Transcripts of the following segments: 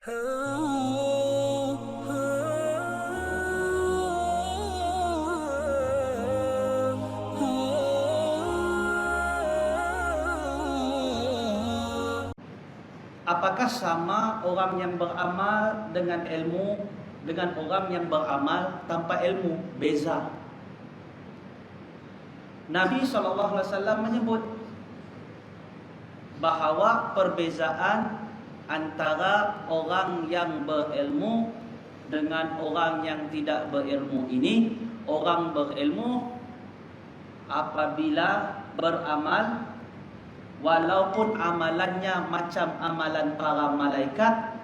Apakah sama orang yang beramal dengan ilmu dengan orang yang beramal tanpa ilmu? Beza. Nabi SAW menyebut bahawa perbezaan antara orang yang berilmu dengan orang yang tidak berilmu ini, orang berilmu apabila beramal walaupun amalannya macam amalan para malaikat,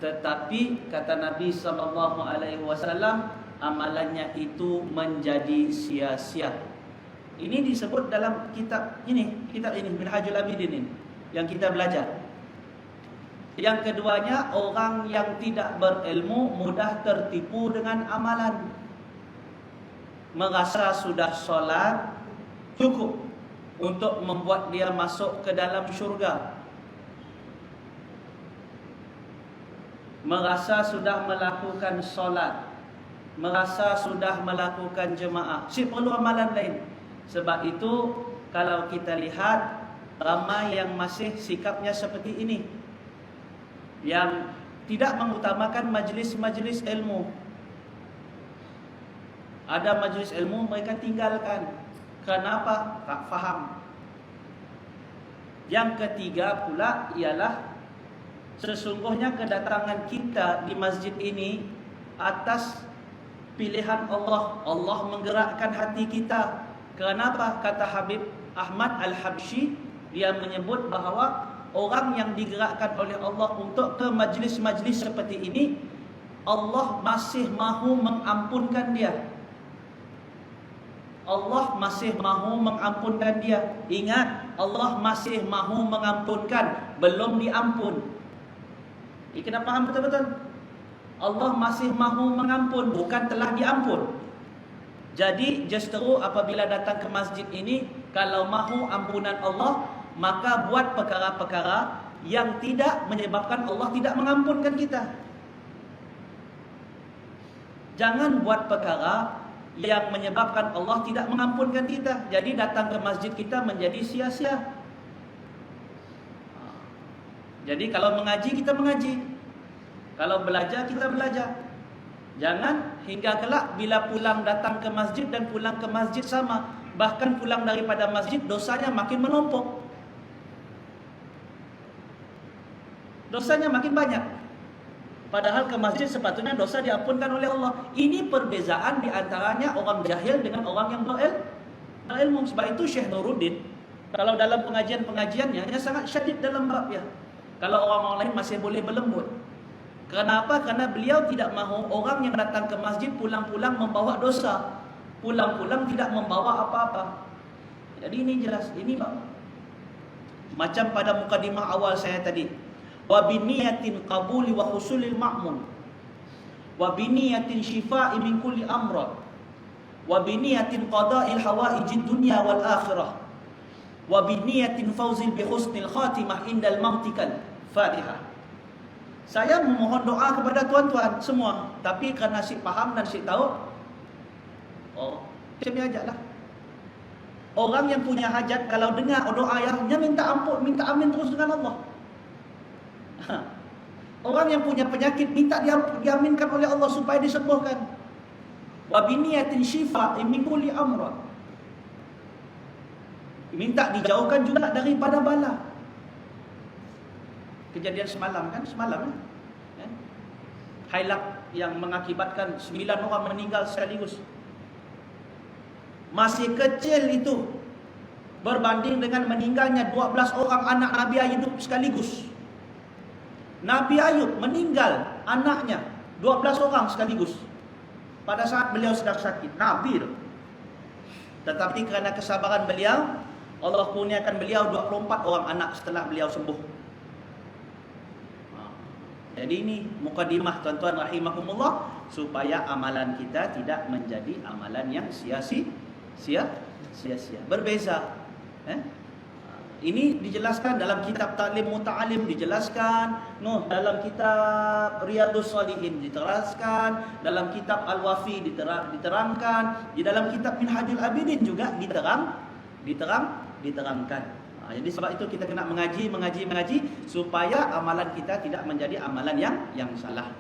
tetapi kata Nabi SAW, amalannya itu menjadi sia-sia. Ini disebut dalam kitab ini Minhajul Abidin ini yang kita belajar. Yang keduanya, orang yang tidak berilmu mudah tertipu dengan amalan. Merasa sudah solat cukup untuk membuat dia masuk ke dalam syurga. Merasa sudah melakukan solat, merasa sudah melakukan jemaah, perlu amalan lain. Sebab itu kalau kita lihat ramai yang masih sikapnya seperti ini, yang tidak mengutamakan majlis-majlis ilmu. Ada majlis ilmu mereka tinggalkan. Kenapa? Tak faham. Yang ketiga pula ialah sesungguhnya kedatangan kita di masjid ini atas pilihan Allah. Allah menggerakkan hati kita. Kenapa? Kata Habib Ahmad Al-Habsyi, dia menyebut bahawa orang yang digerakkan oleh Allah untuk ke majlis-majlis seperti ini, Allah masih mahu mengampunkan dia. Allah masih mahu mengampunkan dia. Ingat, Allah masih mahu mengampunkan, belum diampun. Ini kena faham betul-betul. Allah masih mahu mengampun, bukan telah diampun. Jadi justru apabila datang ke masjid ini, kalau mahu ampunan Allah, maka buat perkara-perkara yang tidak menyebabkan Allah tidak mengampunkan kita. Jangan buat perkara yang menyebabkan Allah tidak mengampunkan kita. Jadi datang ke masjid kita menjadi sia-sia. Jadi kalau mengaji, kita mengaji. Kalau belajar, kita belajar. Jangan hingga kelak bila pulang datang ke masjid dan pulang ke masjid sama. Bahkan pulang daripada masjid, dosanya makin menumpuk. Dosanya makin banyak. Padahal ke masjid sepatutnya dosa diampunkan oleh Allah. Ini perbezaan di antaranya orang jahil dengan orang yang berilmu. Sebab itu Syekh Nuruddin, kalau dalam pengajian-pengajiannya, dia sangat syadid dalam bab ya. Kalau orang-orang lain masih boleh berlembut. Kenapa? Karena beliau tidak mahu orang yang datang ke masjid pulang-pulang membawa dosa, pulang-pulang tidak membawa apa-apa. Jadi ini jelas, ini macam pada mukadimah awal saya tadi. Wa biniyatin qabuli wa husulil ma'mun, wa biniyatin shifa'i min kulli amrad, wa biniyatin qada'il hawaijid dunya wal akhirah, wa biniyatin fawzil bi husnil khatimah indal mautikal Fatihah. Saya memohon doa kepada tuan-tuan semua, tapi kerana si faham dan si tahu, macam ni ajalah. Orang yang punya hajat kalau dengar doa ayahnya minta ampun, minta amin terus dengan Allah. Orang yang punya penyakit minta diaminkan oleh Allah supaya disembuhkan. Wa biniyatin shifa min kulli amrad. Minta dijauhkan juga daripada bala. Kejadian semalam kan, Hailak yang mengakibatkan 9 orang meninggal sekaligus. Masih kecil itu berbanding dengan meninggalnya 12 orang anak Nabi Ayub sekaligus. Nabi Ayub meninggal anaknya 12 orang sekaligus pada saat beliau sedang sakit. Nabi itu. Tetapi kerana kesabaran beliau, Allah kurniakan beliau 24 orang anak setelah beliau sembuh. Jadi ini mukadimah tuan-tuan rahimakumullah, supaya amalan kita tidak menjadi amalan yang sia-sia. Berbeza. Ini dijelaskan dalam kitab Ta'lim Muta'alim, dijelaskan dalam kitab Riyadhus Shalihin diterangkan, dalam kitab Al-Wafi diterangkan, di dalam kitab Minhajul Abidin juga diterangkan. Jadi sebab itu kita kena mengaji supaya amalan kita tidak menjadi amalan yang salah.